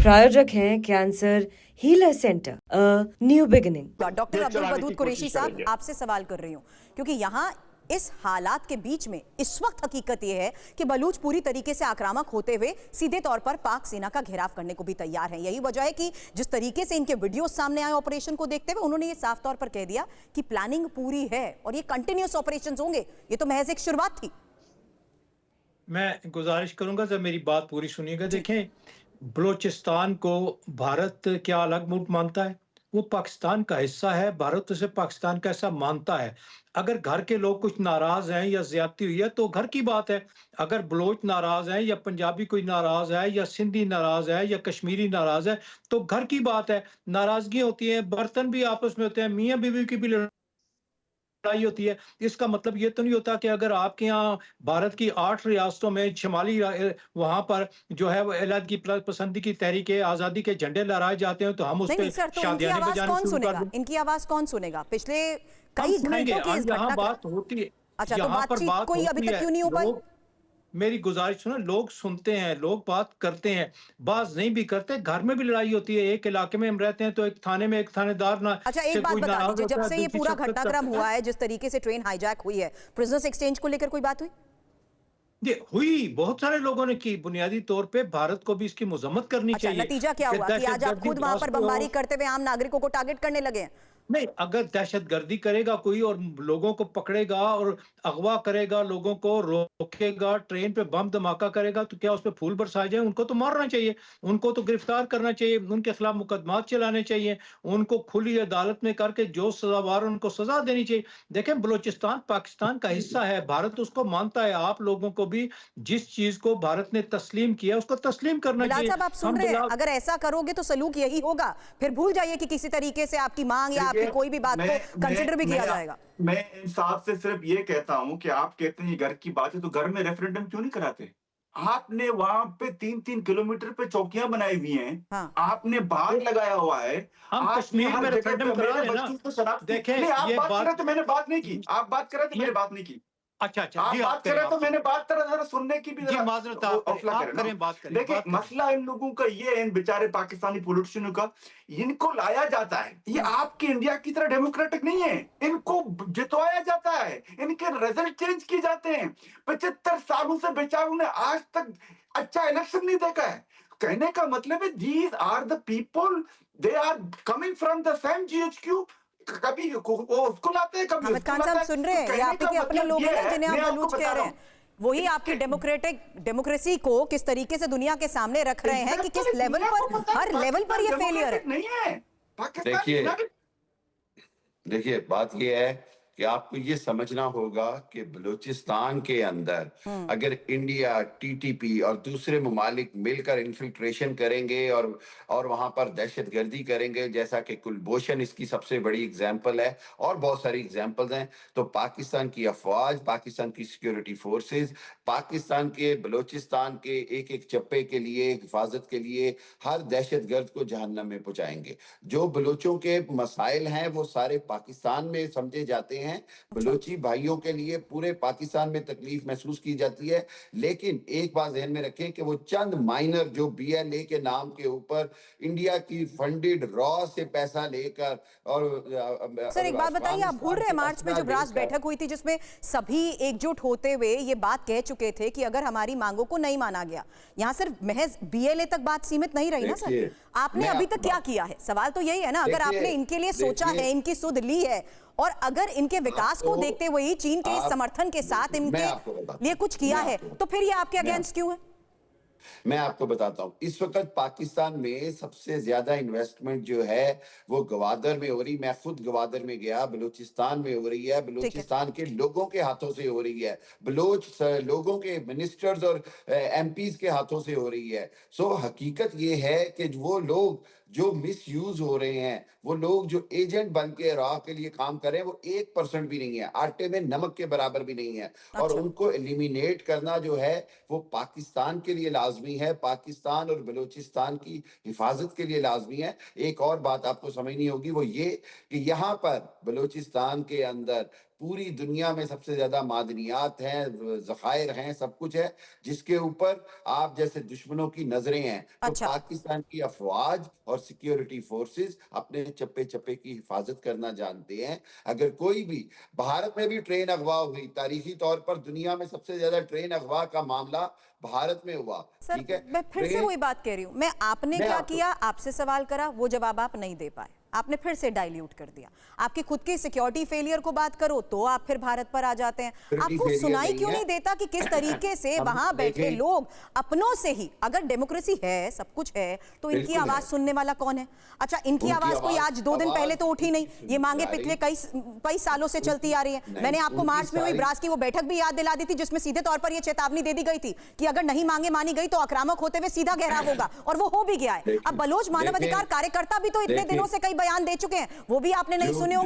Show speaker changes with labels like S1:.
S1: प्रायोजक हैं cancer healer centre, new beginning.
S2: Doctor Abdul Wadood Qureshi साहब, आपसे सवाल कर रही हूँ क्योंकि यहाँ इस हालात के बीच में इस वक्त हकीकत यह है कि बलूच पूरी तरीके से आक्रामक होते हुए सीधे तौर पर पाक सेना का घेराव करने को भी तैयार हैं। यही वजह है कि जिस तरीके से इनके वीडियो सामने आए ऑपरेशन को देखते हुए, उन्होंने ये साफ तौर पर कह दिया कि प्लानिंग पूरी है और ये कंटिन्यूस ऑपरेशंस होंगे। ये तो महज एक शुरुआत थी।
S3: मैं गुजारिश करूंगा जब मेरी बात पूरी सुनिएगा। देखें, बलूचिस्तान को भारत क्या अलग मुल्क मानता है? वो पाकिस्तान का हिस्सा है। भारत उसे पाकिस्तान का हिस्सा मानता है। अगर घर के लोग कुछ नाराज हैं या ज्यादती हुई है तो घर की बात है। अगर बलोच नाराज हैं या पंजाबी कोई नाराज है या सिंधी नाराज है या कश्मीरी नाराज है तो घर की बात है। नाराजगी होती है, बर्तन भी आपस में होते हैं, मियाँ बीवी की भी लड़ाई होती है। इसका मतलब ये तो नहीं होता कि अगर आपके यहाँ भारत की 8 रियासतों में शिमाली वहां पर जो है वो अलहदगी पसंदी की तहरीक आजादी के झंडे लहराए जाते हैं तो हम उस पर शादियां बजाने शुरू कर दें।
S2: इनकी आवाज कौन सुनेगा? पिछले कई घंटों की इस घटना
S3: बात होती है।
S2: अच्छा, तो बातचीत कोई अभी तक क्यों नहीं हो पाई?
S3: मेरी गुजारिश सुनो, लोग सुनते हैं, लोग बात करते हैं, बात नहीं भी करते। घर में भी लड़ाई होती है। एक इलाके में हम रहते हैं तो एक थाने में एक थानेदार ना।
S2: अच्छा, एक बात बता दीजिए, जब से ये पूरा घटनाक्रम हुआ है, जिस तरीके से ट्रेन हाईजैक हुई है, प्रिजनर्स एक्सचेंज को लेकर कोई बात हुई?
S3: ये हुई, बहुत सारे लोगों ने की। बुनियादी तौर पे भारत को भी इसकी मजम्मत करनी चाहिए।
S2: नतीजा क्या हुआ कि आज आप खुद वहां पर बमबारी करते हुए आम नागरिकों को टारगेट करने लगे हैं?
S3: नहीं, अगर दहशतगर्दी करेगा कोई और लोगों को पकड़ेगा और अगवा करेगा, लोगों को रोकेगा, ट्रेन पे बम धमाका करेगा तो क्या उस पे फूल बरसाए जाए? उनको तो मारना चाहिए, उनको तो गिरफ्तार करना चाहिए, उनके खिलाफ मुकदमात चलाने चाहिए, उनको खुली अदालत में करके जो सजावार उनको सजा देनी चाहिए। देखें, बलूचिस्तान पाकिस्तान का हिस्सा है, भारत उसको मानता है। आप लोगों को भी जिस चीज को भारत ने तस्लीम किया उसको तस्लीम करना चाहिए।
S2: आप सुन रहे हैं, अगर ऐसा करोगे तो सलूक यही होगा। फिर भूल जाइए कि किसी तरीके से आपकी मांग या आपकी कोई भी बात को कंसिडर भी किया जाएगा।
S4: मैं इंसाफ से सिर्फ ये कहता हूं कि आप कहते हैं ये घर की बात है तो घर में रेफरेंडम क्यों नहीं कराते? आपने वहां पे 3-3 किलोमीटर पे चौकियां बनाई हुई हैं। हाँ। आपने बाग लगाया हुआ है।
S3: हम कश्मीर में रेफरेंडम करा रहे हैं ना।
S4: देखें, आप बात कर रहे तो मैंने बात नहीं की। आप बात कर रहे तो मैंने बात नहीं की।
S3: अच्छा,
S4: आप बात करें तो मैंने बात करा, जरा सुनने की भी देखिए, मसला इन लोगों का ये है, इन बेचारे पाकिस्तानी पॉलिटिशियनों का, इनको लाया जाता है। ये आपकी इंडिया की तरह डेमोक्रेटिक नहीं है। इनको जितवाया जाता है, इनके रिजल्ट चेंज किए जाते हैं। 75 सालों से बेचारों ने आज तक अच्छा इलेक्शन नहीं देखा है। कहने का मतलब है these are the people, they are coming from the same GHQ. कभी उसको लाते हैं, कभी
S2: खान साहब सुन रहे हैं, आपके अपने लोग हैं जिन्हें आप बलूच कह रहे हैं। वही आपकी डेमोक्रेसी को किस तरीके से दुनिया के सामने रख रहे हैं कि किस लेवल पर, हर लेवल पर ये फेलियर है।
S4: नहीं है।
S5: देखिए बात ये है कि आपको ये समझना होगा कि बलूचिस्तान के अंदर अगर इंडिया, टीटीपी और दूसरे ममालिक मिलकर इन्फिल्ट्रेशन करेंगे और वहां पर दहशतगर्दी करेंगे, जैसा कि कुलभूषण इसकी सबसे बड़ी एग्जांपल है और बहुत सारी एग्जांपल्स हैं, तो पाकिस्तान की अफवाज, पाकिस्तान की सिक्योरिटी फोर्सेस, पाकिस्तान के बलूचिस्तान के एक एक चप्पे के लिए, हिफाजत के लिए हर दहशतगर्द को जहन्नम में पहुंचाएंगे। जो बलूचों के मसाइल हैं वो सारे पाकिस्तान में समझे जाते हैं। बलूची भाइयों के लिए पूरे पाकिस्तान में तकलीफ महसूस की जाती है। लेकिन एक बात ध्यान में रखें कि वो चंद माइनर जो बीएलए के नाम के ऊपर इंडिया की फंडेड रॉ से पैसा लेकर और
S2: सर, एक बात बताइए, आप भूल रहे हैं मार्च में जो ब्रास बैठक हुई थी जिसमें सभी एकजुट होते हुए ये बात कह चुके थे कि अगर हमारी मांगों को नहीं माना गया, यहाँ सिर्फ महज बीएलए तक बात सीमित नहीं रही ना सर। आपने अभी तक क्या किया है? सवाल तो यही है ना, अगर आपने इनके लिए सोचा है, इनकी सुध ली है और अगर इनके विकास को देखते हुए चीन के समर्थन के साथ इनके लिए कुछ किया है तो फिर ये आपके अगेंस्ट क्यों है?
S5: मैं आपको बताता हूं, इस वक्त पाकिस्तान में सबसे ज्यादा इन्वेस्टमेंट जो है वो गवादर में हो रही। मैं खुद गवादर में गया, बलूचिस्तान में हो रही है, बलूचिस्तान के लोगों के हाथों से हो रही है, बलूच लोगों के मिनिस्टर्स और एमपीज के हाथों से हो रही है। सो हकीकत ये है कि वो लोग जो मिसयूज हो रहे हैं, वो लोग जो एजेंट बन के राह के लिए काम कर रहे हैं, वो 1% भी नहीं है, आटे में नमक के बराबर भी नहीं है। और उनको एलिमिनेट करना जो है वो पाकिस्तान के लिए लाजमी है, पाकिस्तान और बलूचिस्तान की हिफाजत के लिए लाजमी है। एक और बात आपको समझनी होगी, वो ये कि यहाँ पर बलूचिस्तान के अंदर पूरी दुनिया में सबसे ज्यादा मादनियात हैं, जखायर हैं, सब कुछ है, जिसके ऊपर आप जैसे दुश्मनों की नजरें हैं। तो
S2: अच्छा।
S5: पाकिस्तान की अफवाज और सिक्योरिटी फोर्सेस अपने चप्पे चप्पे की हिफाजत करना जानते हैं। अगर कोई भी, भारत में भी ट्रेन अगवा हुई, तारीखी तौर पर दुनिया में सबसे ज्यादा ट्रेन अगवा का मामला भारत में हुआ।
S2: सर,
S5: ठीक है,
S2: मैं फिर से वही बात कह रही हूँ, मैं आपने
S5: मैं
S2: क्या
S5: आपको-
S2: किया, आपसे सवाल करा, वो जवाब आप नहीं दे पाए, आपने फिर से डाइल्यूट कर दिया। आपकी खुद की सिक्योरिटी फेलियर को बात करो तो आप फिर भारत पर आ जाते हैं।
S5: Security
S2: आपको
S5: failure
S2: सुनाई
S5: नहीं
S2: क्यों
S5: है।
S2: नहीं देता कि किस तरीके से
S5: हम
S2: वहां बैठे
S5: देखें।
S2: लोग अपनों से ही, अगर डेमोक्रेसी है, सब कुछ है, तो इनकी
S5: बिल्कुल
S2: आवाज
S5: है।
S2: सुनने वाला कौन है? अच्छा, इनकी
S5: उनकी
S2: आवाज कोई आज 2 दिन
S5: आवाज
S2: पहले तो उठी नहीं,
S5: सुनी
S2: ये मांगे
S5: जा रही।
S2: पिछले कई सालों से चलती आ रही है।
S5: नहीं,
S2: मैंने आपको
S5: उनकी
S2: मार्च में हुई
S5: सारी-
S2: ब्रास की वो बैठक भी याद दिला दी थी, जिसमें सीधे तौर पर ये चेतावनी दे दी गई थी कि अगर नहीं मांगे मानी गई तो आक्रामक होते हुए सीधा घेराव होगा, और वो हो भी गया है।
S5: देखिए,
S2: अब बलोच मानवाधिकार
S5: देखिए,
S2: कार्यकर्ता भी तो इतने
S5: देखिए,
S2: दिनों से कई बयान दे चुके हैं, वो भी आपने नहीं
S5: जो-
S2: सुने होंगे,